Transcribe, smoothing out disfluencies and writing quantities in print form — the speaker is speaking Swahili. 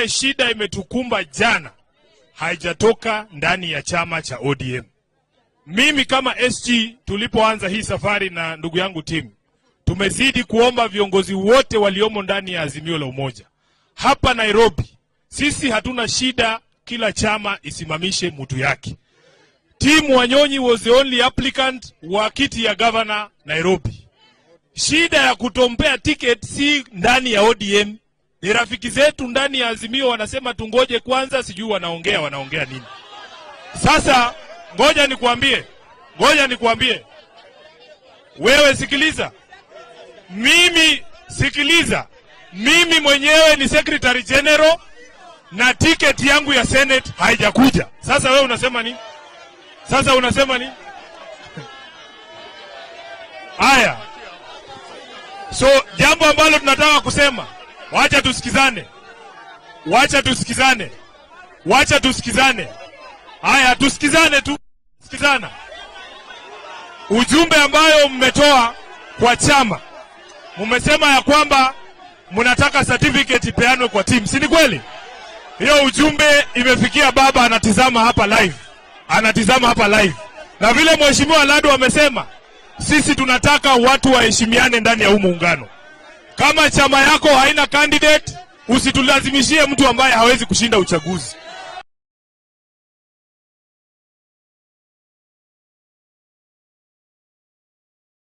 Shida imetukumba jana haijatoka ndani ya chama cha ODM. Mimi kama SG tulipoanza hii safari na ndugu yangu timu, tumezidi kuomba viongozi wote waliomo ndani ya Azimio la Umoja. Hapa Nairobi, sisi hatuna shida kila chama isimamishe mtu yake. Timu Wanyonyi was the only applicant wa kiti ya governor Nairobi. Shida ya kutompea ticket si ndani ya ODM. Ni rafiki zetu ndani ya Azimio wanasema tungoje kwanza, sijui wanaongea nini. Sasa ngoja nikuambie. Wewe sikiliza. Mimi mwenyewe ni Secretary General na ticket yangu ya Senate haijakuja. Sasa wewe unasema nini? Haya. So jambo ambalo tunataka kusema, wacha tusikizane. Haya, tusikizane tu. Sikizana. Ujumbe ambayo mmetoa kwa chama, mmesema ya kwamba mnataka certificate ipeanwe kwa team. Si ni kweli? Hiyo ujumbe imefikia baba, anatizama hapa live. Na vile mheshimiwa Lado amesema, sisi tunataka watu waheshimiane ndani ya huu muungano. Kama chama yako haina candidate, usitulazimishie mtu ambaye hawezi kushinda uchaguzi.